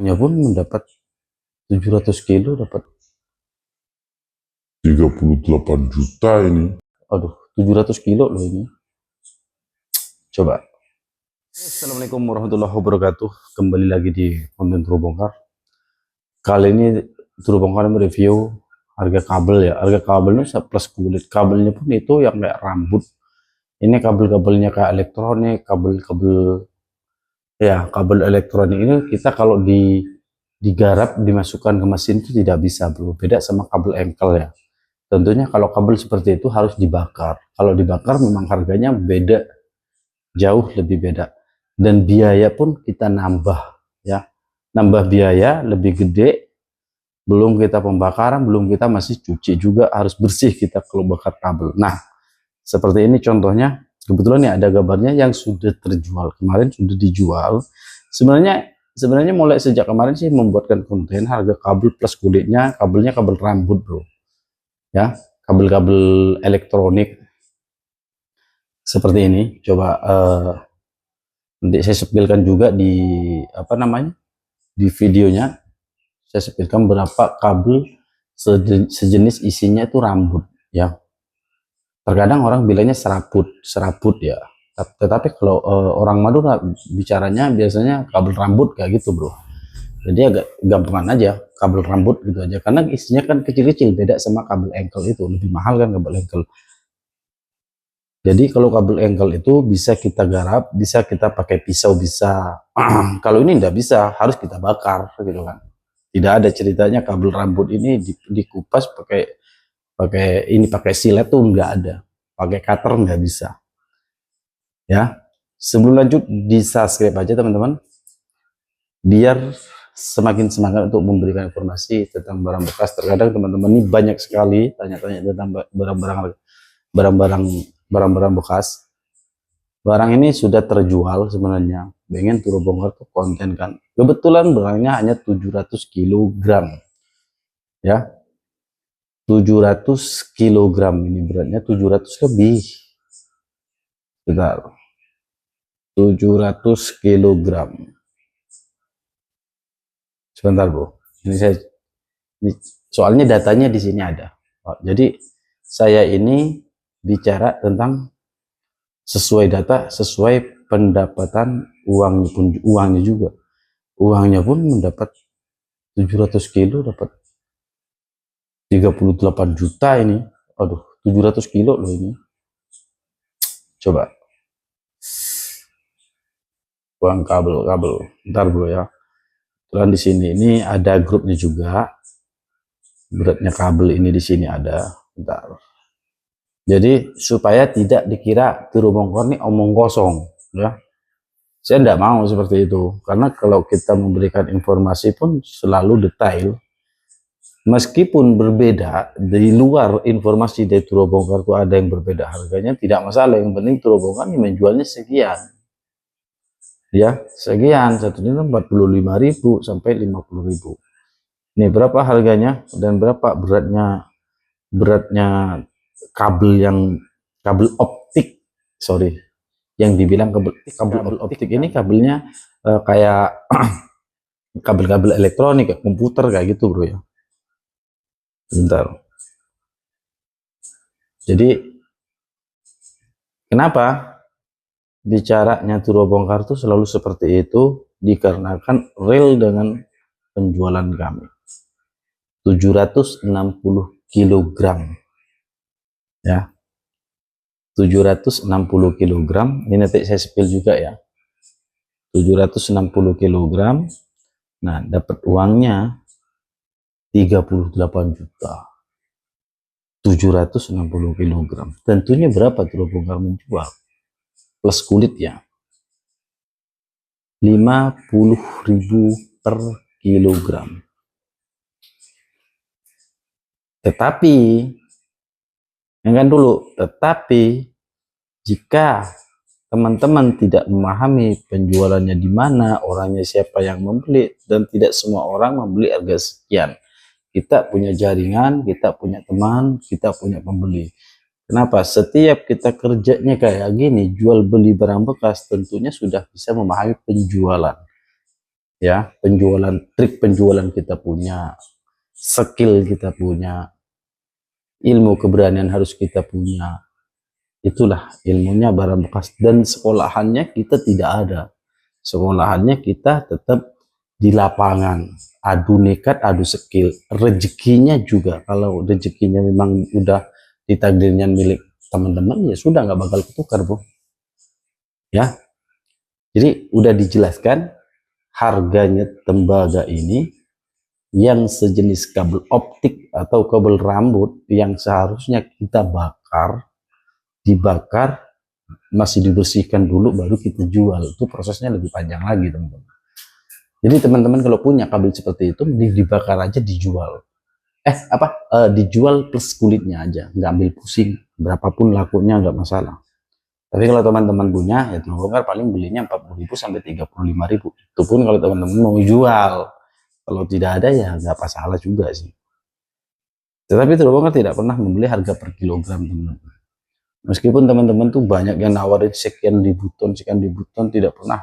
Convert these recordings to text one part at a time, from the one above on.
uangnya pun mendapat 700 kilo dapat 38 juta ini. aduh 700 kilo loh ini. Coba. Assalamualaikum warahmatullahi wabarakatuh. Kembali lagi di konten Turu Bongkar. Kali ini Turu Bongkar mereview harga kabel ya. Harga kabelnya plus kulit. Kabelnya pun itu yang kayak rambut. Ini kabel-kabelnya kayak elektronik, kabel-kabel ya, kabel elektronik ini kita kalau digarap dimasukkan ke mesin itu tidak bisa, bro. Beda sama kabel engkel ya. Tentunya kalau kabel seperti itu harus dibakar. Kalau dibakar memang harganya beda, jauh lebih beda. Dan biaya pun kita nambah ya. Nambah biaya lebih gede. Belum kita pembakaran, belum kita masih cuci juga, harus bersih kita kalau bakar kabel. Nah, seperti ini contohnya. Kebetulan nih ada gambarnya yang sudah terjual. Kemarin sudah dijual. Sebenarnya mulai sejak kemarin sih membuatkan konten harga kabel plus kulitnya, kabelnya kabel rambut, bro. Ya, kabel-kabel elektronik seperti ini. Coba nanti saya sepilkan juga di apa namanya? Di videonya. Saya sepilkan berapa kabel sejenis isinya itu rambut, ya. Terkadang orang bilangnya serabut ya. Tetapi kalau orang Madura bicaranya biasanya kabel rambut kayak gitu, bro. Jadi agak gampangan aja, kabel rambut gitu aja. Karena isinya kan kecil-kecil, beda sama kabel engkel itu. Lebih mahal kan kabel engkel. Jadi kalau kabel engkel itu bisa kita garap, bisa kita pakai pisau, bisa. Kalau ini enggak bisa, harus kita bakar gitu kan. Tidak ada ceritanya kabel rambut ini dikupas pakai silet tuh nggak ada, pakai cutter nggak bisa ya. Sebelum lanjut, di subscribe aja teman-teman biar semakin semangat untuk memberikan informasi tentang barang bekas. Terkadang teman-teman ini banyak sekali tanya-tanya tentang barang-barang bekas. Barang ini sudah terjual sebenarnya, pengen Turu Bongkar tuh konten kan. Kebetulan barangnya hanya 700 kg ya, 700 kg ini beratnya 700 lebih. Bentar. 700 kg. Sebentar, Bro. Ini soalnya datanya di sini ada. Jadi saya ini bicara tentang sesuai data, sesuai pendapatan uangnya juga. Uangnya pun mendapat 700 kilo dapat 38 juta ini. Aduh, 700 kilo loh ini. Coba. Uang kabel. Bentar, Bro ya. Dan di sini ini ada grupnya juga. Beratnya kabel ini di sini ada. Bentar. Jadi supaya tidak dikira Turu Bongkar ini omong kosong ya. Saya tidak mau seperti itu. Karena kalau kita memberikan informasi pun selalu detail. Meskipun berbeda, di luar informasi dari Turu Bongkar itu ada yang berbeda harganya, tidak masalah. Yang penting Turu Bongkar ini menjualnya sekian. Ya, sekian. Satu ini 45.000 sampai 50.000. Ini berapa harganya dan berapa beratnya kabel optik, sorry, yang dibilang kabel optik ini kabelnya kayak kabel-kabel elektronik, kayak komputer kayak gitu, bro ya. Bentar. Jadi kenapa bicaranya Turu Bongkar itu selalu seperti itu? Dikarenakan real dengan penjualan kami 760 kg ya, 760 kg. Ini nanti saya spill juga ya, 760 kg. Nah, dapat uangnya 38 juta 760 kg. Tentunya berapa Turu Bongkar menjual plus kulit ya, 50.000 per kilogram. Tetapi jika teman-teman tidak memahami penjualannya di mana, orangnya siapa yang membeli, dan tidak semua orang membeli harga sekian. Kita punya jaringan, kita punya teman, kita punya pembeli. Kenapa? Setiap kita kerjanya kayak gini, jual beli barang bekas, tentunya sudah bisa memahami penjualan. ya, trik penjualan kita punya, skill kita punya, ilmu keberanian harus kita punya. Itulah ilmunya barang bekas, dan sekolahannya kita tidak ada. Sekolahannya kita tetap di lapangan, adu nekat, adu skill. Rezekinya juga, kalau rezekinya memang udah ditakdirnya milik teman-teman, ya sudah, nggak bakal ketukar, bro. Ya, jadi udah dijelaskan harganya tembaga ini, yang sejenis kabel optik atau kabel rambut yang seharusnya kita dibakar, masih dibersihkan dulu baru kita jual. Itu prosesnya lebih panjang lagi, teman-teman. Jadi teman-teman kalau punya kabel seperti itu, mending dibakar aja, dijual. Dijual plus kulitnya aja, nggak ambil pusing, berapapun lakunya nggak masalah. Tapi kalau teman-teman punya, ya teman paling belinya 40.000 sampai 35.000. Itu pun kalau teman-teman mau jual. Kalau tidak ada ya nggak masalah juga sih. Tetapi teman tidak pernah membeli harga per kilogram, teman-teman. Meskipun teman-teman tuh banyak yang nawarin sekian ribu ton, tidak pernah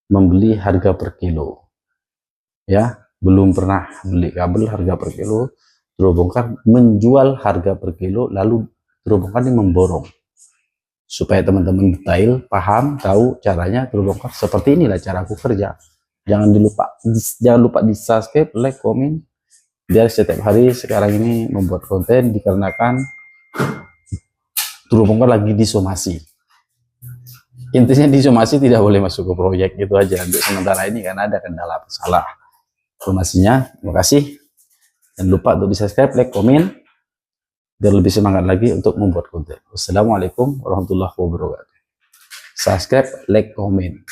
membeli harga per kilo. Ya, belum pernah beli kabel harga per kilo. Terobongkar menjual harga per kilo, lalu terobongkar ini memborong. Supaya teman-teman detail, paham, tahu caranya terbongkar. Seperti inilah cara aku kerja. Jangan lupa di subscribe, like, komen, biar setiap hari sekarang ini membuat konten, dikarenakan terbongkar lagi disomasi. Intinya disomasi tidak boleh masuk ke proyek, gitu aja untuk sementara ini, karena ada kendala salah informasinya. Terima kasih, dan lupa untuk di subscribe, like, komen, biar lebih semangat lagi untuk membuat konten. Wassalamualaikum warahmatullahi wabarakatuh. Subscribe, like, komen.